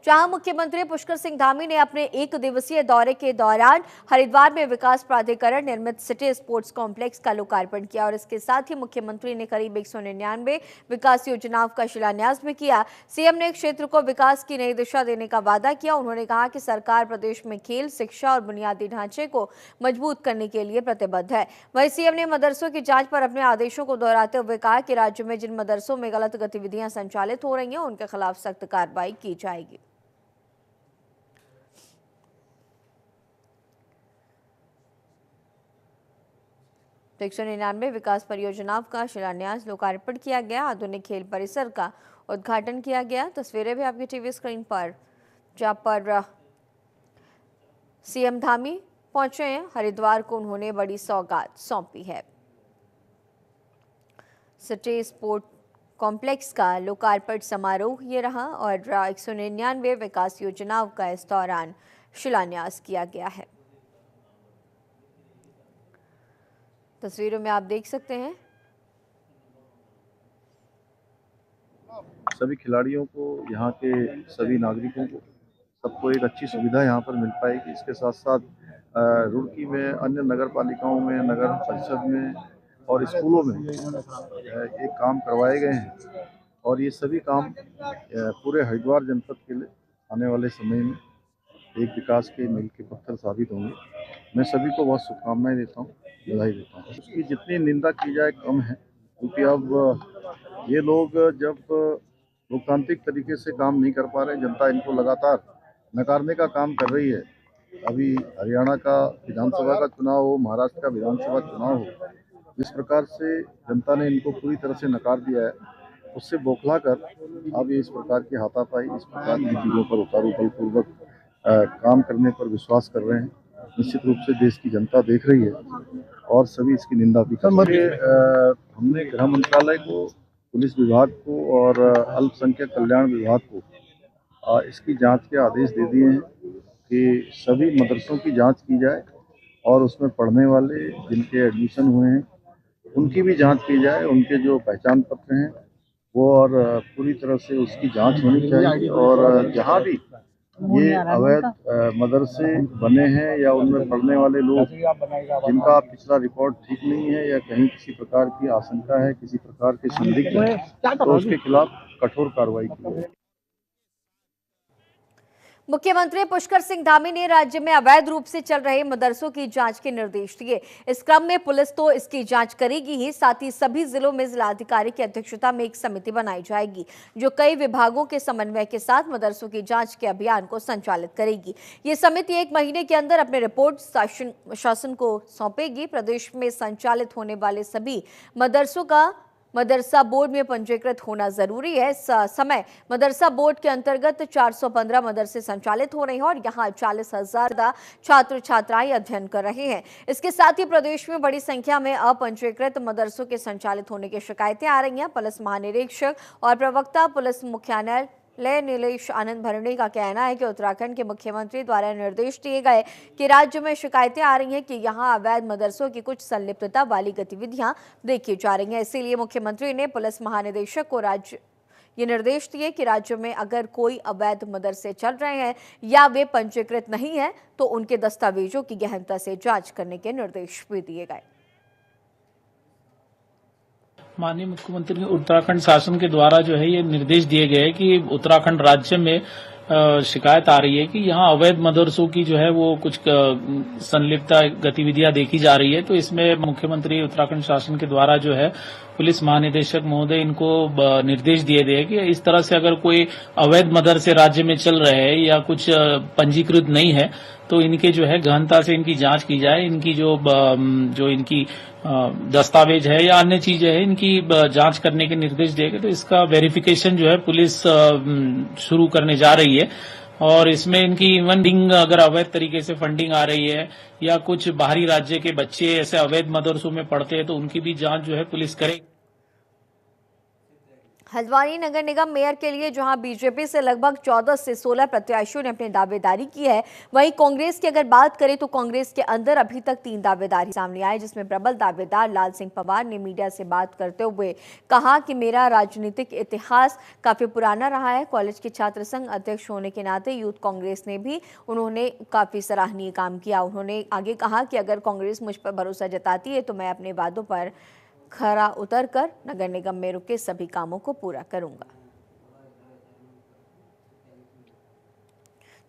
जहां मुख्यमंत्री पुष्कर सिंह धामी ने अपने एक दिवसीय दौरे के दौरान हरिद्वार में विकास प्राधिकरण निर्मित सिटी स्पोर्ट्स कॉम्प्लेक्स का लोकार्पण किया और इसके साथ ही मुख्यमंत्री ने करीब 199 विकास योजनाओं का शिलान्यास भी किया। सीएम ने क्षेत्र को विकास की नई दिशा देने का वादा किया। उन्होंने कहा कि सरकार प्रदेश में खेल, शिक्षा और बुनियादी ढांचे को मजबूत करने के लिए प्रतिबद्ध है। वहीं सीएम ने मदरसों की जांच पर अपने आदेशों को दोहराते हुए कहा कि राज्य में जिन मदरसों में गलत गतिविधियां संचालित हो रही हैं उनके खिलाफ सख्त कार्रवाई की जाएगी। 199 विकास परियोजनाओं का शिलान्यास, लोकार्पण किया गया। आधुनिक खेल परिसर का उद्घाटन किया गया। तस्वीरें भी आपकी टीवी स्क्रीन पर, जहां पर सीएम धामी पहुंचे हैं। हरिद्वार को उन्होंने बड़ी सौगात सौंपी है। सिटी स्पोर्ट कॉम्प्लेक्स का लोकार्पण समारोह ये रहा और 199 विकास योजनाओं का इस दौरान शिलान्यास किया गया है। तस्वीरों में आप देख सकते हैं। सभी खिलाड़ियों को, यहाँ के सभी नागरिकों को, सबको एक अच्छी सुविधा यहाँ पर मिल पाएगी। इसके साथ साथ रुड़की में, अन्य नगर पालिकाओं में, नगर परिषद में और स्कूलों में एक काम करवाए गए हैं और ये सभी काम पूरे हरिद्वार जनपद के लिए आने वाले समय में एक विकास के मील के पत्थर साबित होंगे। मैं सभी को बहुत शुभकामनाएं देता हूँ, बधाई देता हूँ। उसकी जितनी निंदा की जाए कम है, क्योंकि अब ये लोग जब लोकतांत्रिक तरीके से काम नहीं कर पा रहे, जनता इनको लगातार नकारने का काम कर रही है। अभी हरियाणा का विधानसभा का चुनाव हो, महाराष्ट्र का विधानसभा चुनाव हो, जिस प्रकार से जनता ने इनको पूरी तरह से नकार दिया है, उससे बौखला कर अब ये इस प्रकार की हाथापाई, इस प्रकार की चीज़ों पर उतारू बलपूर्वक काम करने पर विश्वास कर रहे हैं। निश्चित रूप से देश की जनता देख रही है और सभी इसकी निंदा भी कर रहे हैं। हमने गृह मंत्रालय को, पुलिस विभाग को और अल्पसंख्यक कल्याण विभाग को इसकी जांच के आदेश दे दिए हैं कि सभी मदरसों की जांच की जाए और उसमें पढ़ने वाले जिनके एडमिशन हुए हैं उनकी भी जांच की जाए। उनके जो पहचान पत्र हैं वो और पूरी तरह से उसकी जांच होनी चाहिए और जहाँ भी ये अवैध मदरसे बने हैं या उनमें पढ़ने वाले लोग जिनका पिछला रिकॉर्ड ठीक नहीं है या कहीं किसी प्रकार की आशंका है, किसी प्रकार के संदिग्ध है, तो उसके खिलाफ कठोर कार्रवाई की जाए। मुख्यमंत्री पुष्कर सिंह धामी ने राज्य में अवैध रूप से चल रहे मदरसों की जांच के निर्देश दिए। इस क्रम में पुलिस तो इसकी जांच करेगी ही, साथ ही सभी जिलों में जिलाधिकारी की अध्यक्षता में एक समिति बनाई जाएगी जो कई विभागों के समन्वय के साथ मदरसों की जांच के अभियान को संचालित करेगी। ये समिति 1 महीने के अंदर अपनी रिपोर्ट शासन को सौंपेगी। प्रदेश में संचालित होने वाले सभी मदरसों का मदरसा बोर्ड में पंजीकृत होना जरूरी है। इस समय मदरसा बोर्ड के अंतर्गत 415 मदरसे संचालित हो रहे हैं और यहाँ 40,000 छात्र छात्राएं अध्ययन कर रहे हैं। इसके साथ ही प्रदेश में बड़ी संख्या में अपंजीकृत मदरसों के संचालित होने की शिकायतें आ रही हैं। पुलिस महानिरीक्षक और प्रवक्ता पुलिस मुख्यालय नीलेश आनंद भरणे का कहना है कि उत्तराखंड के मुख्यमंत्री द्वारा निर्देश दिए गए कि राज्य में शिकायतें आ रही हैं कि यहां अवैध मदरसों की कुछ संलिप्तता वाली गतिविधियां देखी जा रही हैं। इसीलिए मुख्यमंत्री ने पुलिस महानिदेशक को ये निर्देश दिए कि राज्य में अगर कोई अवैध मदरसे चल रहे हैं या वे पंजीकृत नहीं है तो उनके दस्तावेजों की गहनता से जांच करने के निर्देश भी दिए गए। माननीय मुख्यमंत्री ने उत्तराखंड शासन के द्वारा जो है ये निर्देश दिए गए कि उत्तराखंड राज्य में शिकायत आ रही है कि यहाँ अवैध मदरसों की जो है वो कुछ संलिप्त गतिविधियां देखी जा रही है। तो इसमें मुख्यमंत्री उत्तराखंड शासन के द्वारा जो है पुलिस महानिदेशक महोदय इनको निर्देश दिए गए कि इस तरह से अगर कोई अवैध मदरसे राज्य में चल रहे हैं या कुछ पंजीकृत नहीं है तो इनके जो है गहनता से इनकी जांच की जाए। इनकी जो इनकी दस्तावेज है या अन्य चीजें है इनकी जांच करने के निर्देश दिए गए। तो इसका वेरिफिकेशन जो है पुलिस शुरू करने जा रही है और इसमें इनकी फंडिंग, अगर अवैध तरीके से फंडिंग आ रही है या कुछ बाहरी राज्य के बच्चे ऐसे अवैध मदरसों में पढ़ते हैं तो उनकी भी जांच जो है पुलिस करेगी। हल्द्वानी नगर निगम मेयर के लिए जहां बीजेपी से लगभग 14 से 16 प्रत्याशियों ने अपनी दावेदारी की है, वहीं कांग्रेस की अगर बात करें तो कांग्रेस के अंदर अभी तक 3 दावेदार सामने आए, जिसमें प्रबल दावेदार लाल सिंह पवार ने मीडिया से बात करते हुए कहा कि मेरा राजनीतिक इतिहास काफी पुराना रहा है। कॉलेज के छात्र संघ अध्यक्ष होने के नाते यूथ कांग्रेस ने भी उन्होंने काफी सराहनीय काम किया। उन्होंने आगे कहा कि अगर कांग्रेस मुझ पर भरोसा जताती है तो मैं अपने वादों पर खरा उतरकर नगर निगम में रुके सभी कामों को पूरा करूंगा।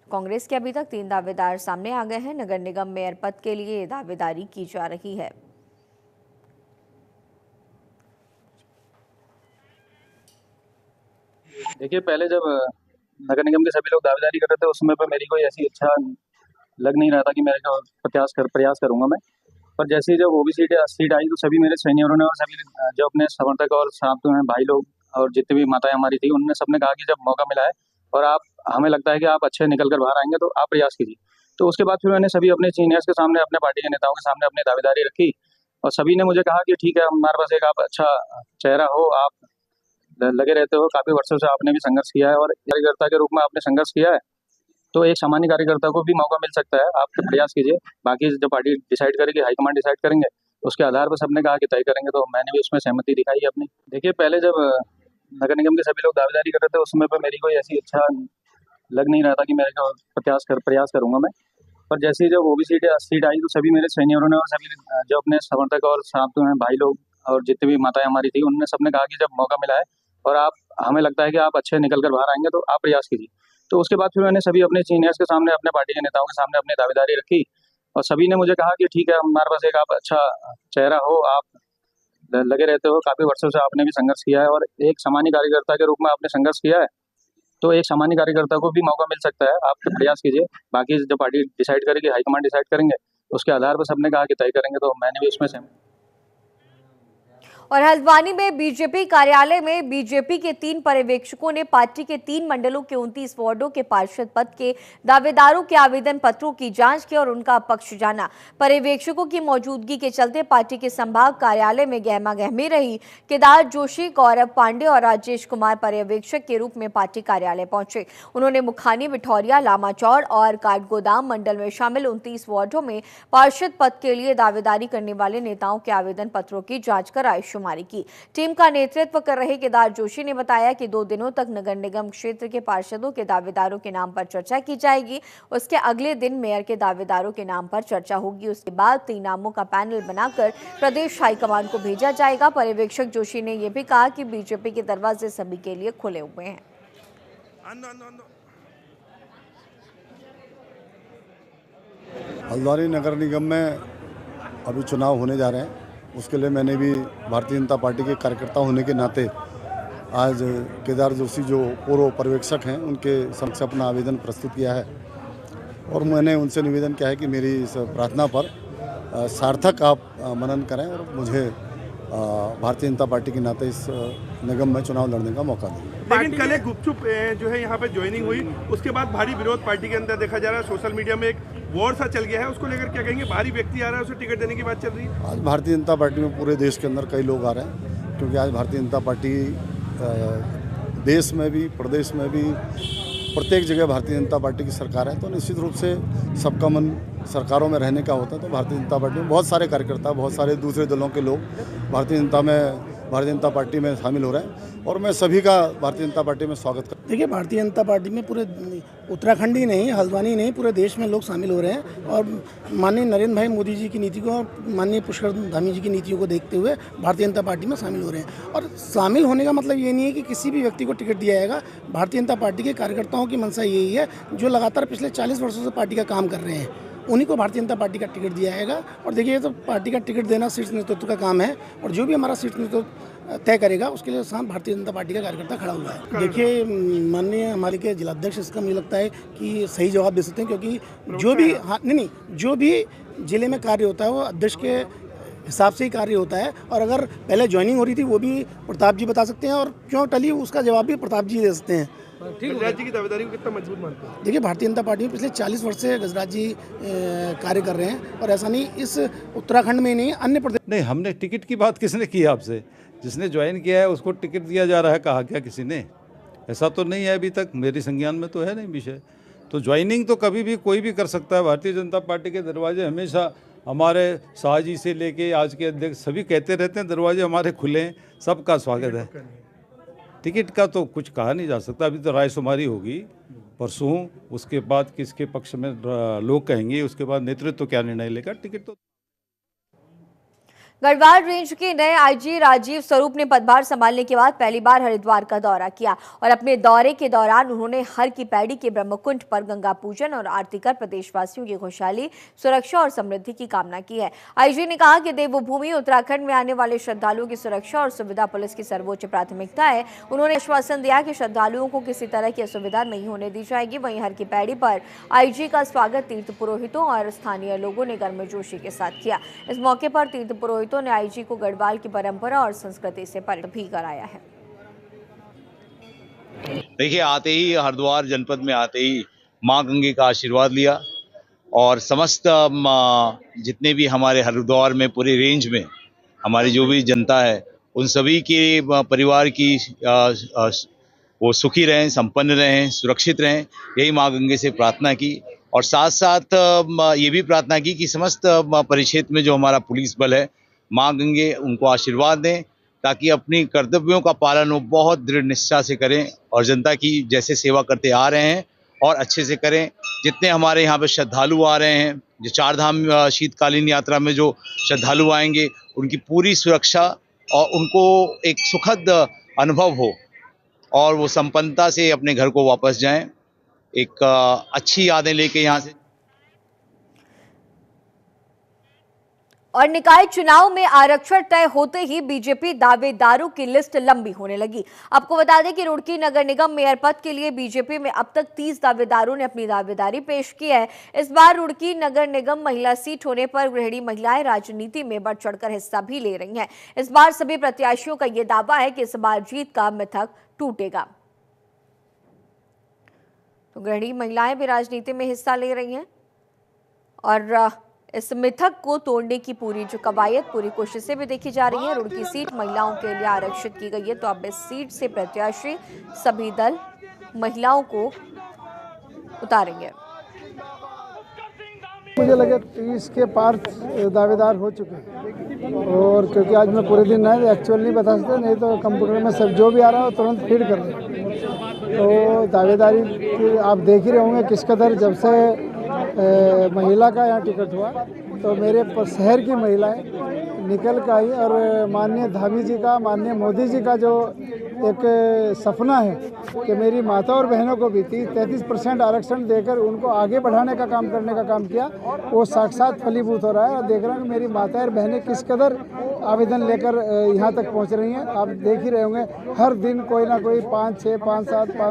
कांग्रेस के अभी तक 3 दावेदार सामने आ गए हैं। नगर निगम मेयर पद के लिए दावेदारी की जा रही है। देखिए, पहले जब नगर निगम के सभी लोग दावेदारी कर रहे थे उस समय पर मेरी कोई ऐसी इच्छा लग नहीं रहा था कि मैं प्रयास करूंगा मैं। पर जैसे ही जब ओबीसी सीट आई तो सभी मेरे सीनियरों ने और सभी जो अपने समर्थक और साथ में भाई लोग और जितनी भी माताएं हमारी थी, उन्होंने सबने कहा कि जब मौका मिला है और आप हमें लगता है कि आप अच्छे निकल कर बाहर आएंगे तो आप प्रयास कीजिए। तो उसके बाद फिर मैंने सभी अपने सीनियर्स के सामने, अपने पार्टी के नेताओं के सामने अपनी दावेदारी रखी और सभी ने मुझे कहा कि ठीक है, हमारे पास एक आप अच्छा चेहरा हो, आप लगे रहते हो, काफी वर्षों से आपने भी संघर्ष किया है और कार्यकर्ता के रूप में आपने संघर्ष किया है, तो एक सामान्य कार्यकर्ता को भी मौका मिल सकता है, आप प्रयास कीजिए। बाकी जब पार्टी डिसाइड करेगी, हाईकमांड डिसाइड करेंगे, उसके आधार पर सबने कहा कि तय करेंगे, तो मैंने भी उसमें सहमति दिखाई है अपनी। देखिए, पहले जब नगर निगम के सभी लोग दावेदारी कर रहे थे उस समय पर मेरी कोई ऐसी इच्छा लग नहीं रहा था कि मैं प्रयास करूंगा मैं। पर जैसे ही जब ओबीसी सीट आई तो सभी मेरे सीनियरों ने और सभी जो अपने समर्थक और साथ में भाई लोग और जितनी भी माताएं हमारी थी, उन्होंने सबने कहा कि जब मौका मिला है और आप हमें लगता है कि आप अच्छे निकल कर बाहर आएंगे तो आप प्रयास कीजिए। तो उसके बाद फिर मैंने सभी अपने सीनियर्स के सामने, अपने पार्टी के नेताओं के सामने अपनी दावेदारी रखी और सभी ने मुझे कहा कि ठीक है, हमारे पास एक आप अच्छा चेहरा हो, आप लगे रहते हो, काफी वर्षों से आपने भी संघर्ष किया है और एक सामान्य कार्यकर्ता के रूप में आपने संघर्ष किया है, तो एक सामान्य कार्यकर्ता को भी मौका मिल सकता है, आप प्रयास कीजिए। बाकी जब पार्टी डिसाइड करेगी, हाईकमांड डिसाइड करेंगे, उसके आधार पर सबने कहा कि तय करेंगे, तो मैंने भी उसमें सहमति। और हल्द्वानी में बीजेपी कार्यालय में बीजेपी के 3 पर्यवेक्षकों ने पार्टी के 3 मंडलों के 29 वार्डों के पार्षद पद के दावेदारों के आवेदन पत्रों की जांच की और उनका पक्ष जाना। पर्यवेक्षकों की मौजूदगी के चलते पार्टी के संभाग कार्यालय में गहमागहमी रही। केदार जोशी, गौरव पांडे और राजेश कुमार पर्यवेक्षक के रूप में पार्टी कार्यालय पहुंचे। उन्होंने मुखानी, बिठौरिया, लामाचौड़ और काठगोदाम मंडल में शामिल 29 वार्डों में पार्षद पद के लिए दावेदारी करने वाले नेताओं के आवेदन पत्रों की जाँच कराई शुमारी की। टीम का नेतृत्व कर रहे केदार जोशी ने बताया कि 2 दिनों तक नगर निगम क्षेत्र के पार्षदों के दावेदारों के नाम पर चर्चा की जाएगी। उसके अगले दिन मेयर के दावेदारों के नाम पर चर्चा होगी। उसके बाद 3 नामों का पैनल बनाकर प्रदेश हाईकमान को भेजा जाएगा। पर्यवेक्षक जोशी ने यह भी कहा कि बीजेपी के दरवाजे सभी के लिए खुले हुए हैं। हल्द्वानी नगर निगम में अभी चुनाव होने जा रहे हैं, उसके लिए मैंने भी भारतीय जनता पार्टी के कार्यकर्ता होने के नाते आज केदार जोशी जो पूर्व पर्यवेक्षक हैं उनके समक्ष अपना आवेदन प्रस्तुत किया है और मैंने उनसे निवेदन किया है कि मेरी इस प्रार्थना पर सार्थक आप मनन करें और मुझे भारतीय जनता पार्टी के नाते इस निगम में चुनाव लड़ने का मौका दें। लेकिन कल एक गुपचुप जो है यहाँ पे ज्वाइनिंग हुई, उसके बाद भारी विरोध पार्टी के अंदर देखा जा रहा है। सोशल मीडिया में एक वॉर सा चल गया है, उसको लेकर क्या कहेंगे? भारी व्यक्ति आ रहा है, उसे टिकट देने की बात चल रही है। आज भारतीय जनता पार्टी में पूरे देश के अंदर कई लोग आ रहे हैं, क्योंकि आज भारतीय जनता पार्टी देश में भी, प्रदेश में भी, प्रत्येक जगह भारतीय जनता पार्टी की सरकार है, तो निश्चित रूप से सबका मन सरकारों में रहने का होता है। तो भारतीय जनता पार्टी में बहुत सारे कार्यकर्ता, बहुत सारे दूसरे दलों के लोग भारतीय जनता पार्टी में शामिल हो रहे हैं और मैं सभी का भारतीय जनता पार्टी में स्वागत करता हूं। देखिए, भारतीय जनता पार्टी में पूरे उत्तराखंड ही नहीं, हल्द्वानी नहीं, पूरे देश में लोग शामिल हो रहे हैं और माननीय नरेंद्र भाई मोदी जी की नीति को और माननीय पुष्कर धामी जी की नीतियों को देखते हुए भारतीय जनता पार्टी में शामिल हो रहे हैं। और शामिल होने का मतलब ये नहीं है कि किसी भी व्यक्ति को टिकट दिया जाएगा। भारतीय जनता पार्टी के कार्यकर्ताओं की मंशा यही है, जो लगातार पिछले 40 वर्षों से पार्टी का काम कर रहे हैं, उन्हीं को भारतीय जनता पार्टी का टिकट दिया जाएगा। और देखिए, तो पार्टी का टिकट देना शीर्ष नेतृत्व का काम है और जो भी हमारा शीर्ष नेतृत्व तय करेगा उसके लिए साथ भारतीय जनता पार्टी का कार्यकर्ता खड़ा हुआ है। देखिए, माननीय हमारे के जिलाध्यक्ष इसका मुझे लगता है कि सही जवाब दे सकते हैं, क्योंकि जो भी जिले में कार्य होता है वो अध्यक्ष के हिसाब से ही कार्य होता है। और अगर पहले ज्वाइनिंग हो रही थी वो भी प्रताप जी बता सकते हैं और क्यों टली उसका जवाब भी प्रताप जी दे सकते हैं। गजराज जी की दावेदारी को कितना मजबूत मानते हैं? देखिए, भारतीय जनता पार्टी में पिछले 40 वर्ष से गजराज जी कार्य कर रहे हैं, और ऐसा नहीं इस उत्तराखंड में नहीं, अन्य प्रदेश नहीं, हमने टिकट की बात किसने की आपसे? जिसने ज्वाइन किया है उसको टिकट दिया जा रहा है, कहा क्या किसी ने? ऐसा तो नहीं है अभी तक, मेरी संज्ञान में तो है नहीं विषय। तो ज्वाइनिंग तो कभी भी कोई भी कर सकता है। भारतीय जनता पार्टी के दरवाजे हमेशा हमारे शाह जी से लेके आज के अध्यक्ष सभी कहते रहते हैं दरवाजे हमारे खुले हैं, सबका स्वागत है। टिकट का तो कुछ कहा नहीं जा सकता, अभी तो रायशुमारी होगी परसों, उसके बाद किसके पक्ष में लोग कहेंगे, उसके बाद नेतृत्व क्या निर्णय लेगा। टिकट तो गढ़वाल रेंज के नए आईजी राजीव स्वरूप ने पदभार संभालने के बाद पहली बार हरिद्वार का दौरा किया और अपने दौरे के दौरान उन्होंने हर की पैड़ी के ब्रह्मकुंड पर गंगा पूजन और आरती कर प्रदेशवासियों की खुशहाली, सुरक्षा और समृद्धि की कामना की है। आईजी ने कहा कि देवभूमि उत्तराखंड में आने वाले श्रद्धालुओं की सुरक्षा और सुविधा पुलिस की सर्वोच्च प्राथमिकता है। उन्होंने आश्वासन दिया कि श्रद्धालुओं को किसी तरह की असुविधा नहीं होने दी जाएगी। वहीं हर की पैड़ी पर आईजी का स्वागत तीर्थ पुरोहितों और स्थानीय लोगों ने गर्मजोशी के साथ किया। इस मौके पर तीर्थ पुरोहितों ने आईजी को गढ़वाल की परंपरा और संस्कृति से परिचित भी कराया है। देखिए, आते ही हरिद्वार जनपद में आते ही मां गंगे का आशीर्वाद लिया और समस्त जितने भी हमारे हरिद्वार में पूरे रेंज में हमारी जो भी जनता है उन सभी के परिवार की वो सुखी रहें, संपन्न रहें, सुरक्षित रहें, यही मां गंगे से प्रार्थना की। और साथ साथ ये भी प्रार्थना की कि समस्त परिक्षेत्र में जो हमारा पुलिस बल है, मां गंगे उनको आशीर्वाद दें ताकि अपनी कर्तव्यों का पालन वो बहुत दृढ़ निष्ठा से करें और जनता की जैसे सेवा करते आ रहे हैं और अच्छे से करें। जितने हमारे यहाँ पे श्रद्धालु आ रहे हैं, जो चारधाम शीतकालीन यात्रा में जो श्रद्धालु आएंगे, उनकी पूरी सुरक्षा और उनको एक सुखद अनुभव हो और वो संपन्नता से अपने घर को वापस जाएं, एक अच्छी यादें लेके यहाँ से। और निकाय चुनाव में आरक्षण तय होते ही बीजेपी दावेदारों की लिस्ट लंबी होने लगी। आपको बता दें कि रुड़की नगर निगम मेयर पद के लिए बीजेपी में अब तक 30 दावेदारों ने अपनी दावेदारी पेश की है। इस बार रुड़की नगर निगम महिला सीट होने पर गृहिणी महिलाएं राजनीति में बढ़ चढ़कर हिस्सा भी ले रही हैं। इस बार सभी प्रत्याशियों का यह दावा है कि इस बार जीत का मिथक टूटेगा। तो गृहिणी महिलाएं भी राजनीति में हिस्सा ले रही हैं और इस मिथक को तोड़ने की पूरी जो कवायद, पूरी कोशिशें भी देखी जा रही हैं। रुड़की सीट महिलाओं के लिए आरक्षित की गई है, तो अब इस सीट से प्रत्याशी सभी दल महिलाओं को उतारेंगे। मुझे लगे 30 के पार दावेदार हो चुके हैं, और क्योंकि आज मैं पूरे दिन नहीं एक्चुअल नहीं बता सकते, नहीं तो कंप्यूटर में सब जो भी आ रहा है तुरंत फीड कर दें। तो दावेदारी आप देख ही रहे होंगे किस कदर, जब से महिला का यहाँ टिकट हुआ तो मेरे शहर की महिलाएं निकल कर आई, और माननीय धामी जी का, माननीय मोदी जी का जो एक सपना है कि मेरी माता और बहनों को भी 33% आरक्षण देकर उनको आगे बढ़ाने का काम करने का काम किया, वो साक्षात फलीभूत हो रहा है। और देख रहे हैं कि मेरी माता और बहनें किस कदर आवेदन लेकर यहाँ तक पहुँच रही हैं। आप देख ही रहे होंगे हर दिन कोई ना कोई 5, 6, 5,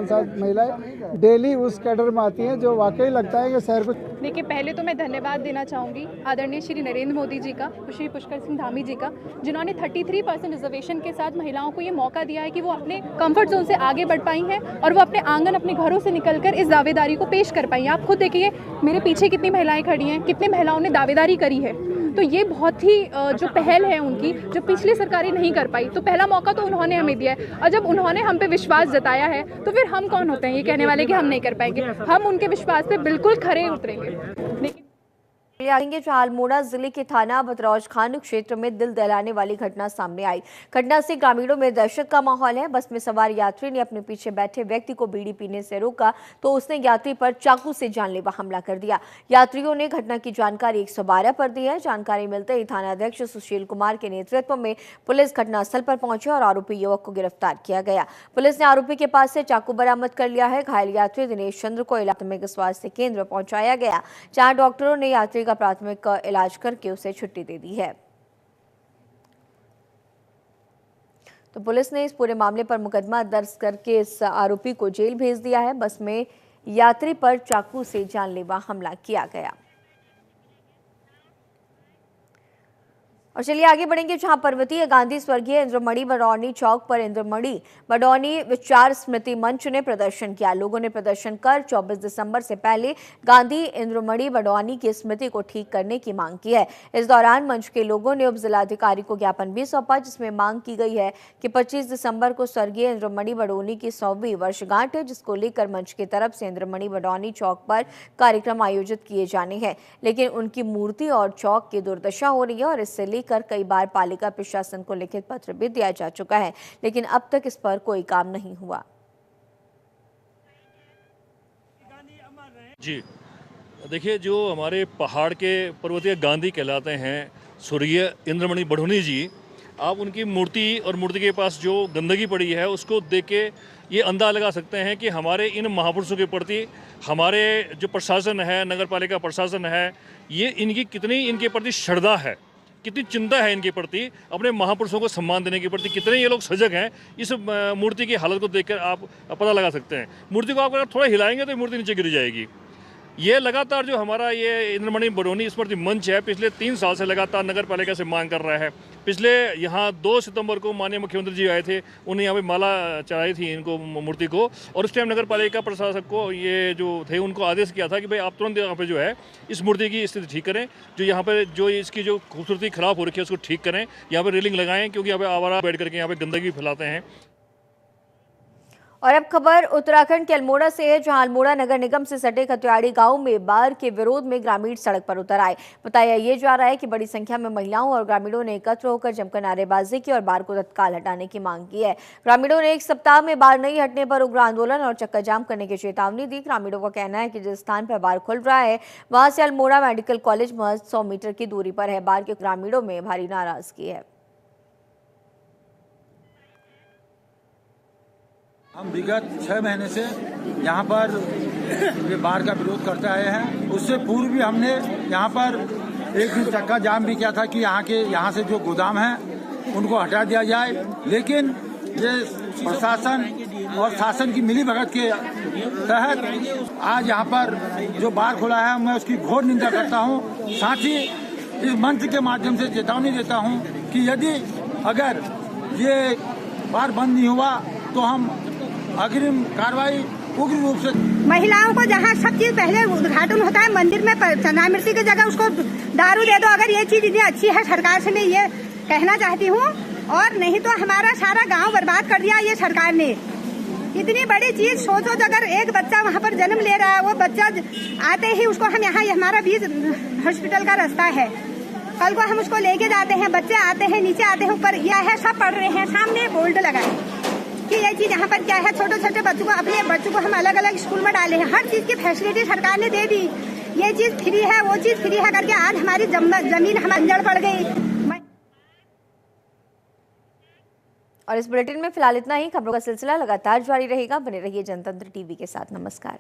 7 महिलाएं डेली उस कैडर में आती हैं, जो वाकई लगता है कि शहर को। देखिए, पहले तो मैं धन्यवाद देना चाहूँगी आदरणीय श्री नरेंद्र मोदी जी का, श्री पुष्कर सिंह धामी जी का, जिन्होंने 33% रिजर्वेशन के साथ महिलाओं को ये मौका दिया है कि वो अपने कंफर्ट जोन से आगे बढ़ पाई हैं और वो अपने आंगन, अपने घरों से निकलकर इस दावेदारी को पेश कर पाई हैं। आप खुद देखिए मेरे पीछे कितनी महिलाएं खड़ी हैं, कितनी महिलाओं ने दावेदारी करी है। तो ये बहुत ही जो पहल है उनकी, जो पिछली सरकारें नहीं कर पाई, तो पहला मौका तो उन्होंने हमें दिया है। और जब उन्होंने हम पे विश्वास जताया है तो फिर हम कौन होते हैं ये कहने वाले कि हम नहीं कर पाएंगे। हम उनके विश्वास पे बिल्कुल खरे उतरेंगे। आएंगे जहां अल्मोड़ा जिले के थाना बतरौज खान क्षेत्र में दिल दहलाने वाली घटना सामने आई। घटना से ग्रामीणों में दहशत का माहौल है। बस में सवार यात्री ने अपने पीछे बैठे व्यक्ति को बीड़ी पीने से रोका तो उसने यात्री पर चाकू से जानलेवा हमला कर दिया। यात्रियों ने घटना की जानकारी 112 पर दी है। जानकारी मिलते ही थानाध्यक्ष सुशील कुमार के नेतृत्व में पुलिस घटनास्थल पर पहुंचे और आरोपी युवक को गिरफ्तार किया गया। पुलिस ने आरोपी के पास से चाकू बरामद कर लिया है। घायल यात्री दिनेश चंद्र को प्राथमिक स्वास्थ्य केंद्र पहुंचाया गया, जहां डॉक्टरों ने यात्री का प्राथमिक इलाज करके उसे छुट्टी दे दी है। तो पुलिस ने इस पूरे मामले पर मुकदमा दर्ज करके इस आरोपी को जेल भेज दिया है। बस में यात्री पर चाकू से जानलेवा हमला किया गया। और चलिए आगे बढ़ेंगे, जहां पर्वतीय गांधी स्वर्गीय इंद्रमणि बडौनी चौक पर इंद्रमणि बडौनी विचार स्मृति मंच ने प्रदर्शन किया। लोगों ने प्रदर्शन कर 24 दिसंबर से पहले गांधी इंद्रमणि बडौनी की स्मृति को ठीक करने की मांग की है। इस दौरान मंच के लोगों ने उप जिलाधिकारी को ज्ञापन भी सौंपा, जिसमें मांग की गई है कि 25 दिसंबर को स्वर्गीय इंद्रमणि बडौनी की 100वीं वर्षगांठ है, जिसको लेकर मंच की तरफ से इंद्रमणि बडौनी चौक पर कार्यक्रम आयोजित किए जाने हैं। लेकिन उनकी मूर्ति और चौक की दुर्दशा हो रही है और इससे लेकर कई बार पालिका प्रशासन को लिखित पत्र भी दिया जा चुका है, लेकिन अब तक इस पर कोई काम नहीं हुआ। जी देखिए, जो हमारे पहाड़ के पर्वतीय गांधी कहलाते हैं स्वर्गीय इंद्रमणि बडौनी जी, आप उनकी मूर्ति और मूर्ति के पास जो गंदगी पड़ी है उसको देख के ये अंदाजा लगा सकते हैं कि हमारे इन महापुरुषों के प्रति हमारे जो प्रशासन है, नगर पालिका प्रशासन है, ये इनकी कितनी इनके प्रति श्रद्धा है, कितनी चिंता है इनके प्रति, अपने महापुरुषों को सम्मान देने के प्रति कितने ये लोग सजग हैं। इस मूर्ति की हालत को देखकर आप पता लगा सकते हैं। मूर्ति को आप अगर थोड़ा हिलाएंगे तो मूर्ति नीचे गिर जाएगी। ये लगातार जो हमारा ये इंद्रमणि बडौनी स्मृति मंच है, पिछले 3 साल से लगातार नगर पालिका से मांग कर रहा है। पिछले यहाँ 2 सितंबर को माननीय मुख्यमंत्री जी आए थे, उन्हें यहाँ पे माला चढ़ाई थी इनको मूर्ति को, और उस टाइम नगर पालिका प्रशासक को ये जो थे उनको आदेश किया था कि भाई आप तुरंत यहाँ पे जो है इस मूर्ति की स्थिति ठीक करें, जो यहाँ पे जो इसकी जो खूबसूरती खराब हो रखी है उसको ठीक करें, यहाँ पे रेलिंग लगाएं, क्योंकि यहाँ पे आवारा बैठ करके यहाँ पे गंदगी फैलाते हैं। और अब खबर उत्तराखंड के अल्मोड़ा से है, जहां अल्मोड़ा नगर निगम से सटे खतियाड़ी गांव में बाढ़ के विरोध में ग्रामीण सड़क पर उतर आए। बताया ये जा रहा है कि बड़ी संख्या में महिलाओं और ग्रामीणों ने एकत्र होकर जमकर नारेबाजी की और बाढ़ को तत्काल हटाने की मांग की है। ग्रामीणों ने 1 सप्ताह में बाढ़ नहीं हटने पर उग्र आंदोलन और चक्का जाम करने की चेतावनी दी। ग्रामीणों का कहना है कि जिस स्थान पर बाढ़ खुल रहा है वहां से अल्मोड़ा मेडिकल कॉलेज महज 100 मीटर की दूरी पर है। बाढ़ के ग्रामीणों में भारी नाराजगी है। हम विगत 6 महीने से यहाँ पर ये बाढ़ का विरोध करते आए हैं। उससे पूर्व भी हमने यहाँ पर एक दिन चक्का जाम भी किया था कि यहाँ से जो गोदाम है उनको हटा दिया जाए, लेकिन ये प्रशासन और शासन की मिलीभगत के तहत आज यहाँ पर जो बाढ़ खुला है मैं उसकी घोर निंदा करता हूँ। साथ ही इस मंच के माध्यम से चेतावनी देता हूँ कि यदि अगर ये बाढ़ बंद नहीं हुआ तो हम अग्रिम कार्रवाई उग्र रूप से। महिलाओं को जहाँ सब चीज पहले उद्घाटन होता है मंदिर में चंद्रामृति की जगह उसको दारू दे दो। अगर ये चीज इतनी अच्छी है सरकार से मैं ये कहना चाहती हूँ, और नहीं तो हमारा सारा गांव बर्बाद कर दिया ये सरकार ने। इतनी बड़ी चीज सोचो, अगर एक बच्चा वहाँ पर जन्म ले रहा है, वो बच्चा आते ही उसको हम यहाँ हमारा 20 हॉस्पिटल का रास्ता है, कल को हम उसको लेके जाते हैं, बच्चे आते हैं नीचे आते हैं ऊपर, यह है सब पढ़ रहे हैं, सामने बोर्ड लगाए कि ये चीज यहाँ पर क्या है। छोटे छोटे बच्चों को, अपने बच्चों को हम अलग अलग स्कूल में डाले हैं, हर चीज की फैसिलिटी सरकार ने दे दी। ये चीज फ्री है, वो चीज फ्री है करके आज हमारी जमीन हमारी जड़ पड़ गई। और इस बुलेटिन में फिलहाल इतना ही। खबरों का सिलसिला लगातार जारी रहेगा। बने रहिए जनतंत्र टीवी के साथ। नमस्कार।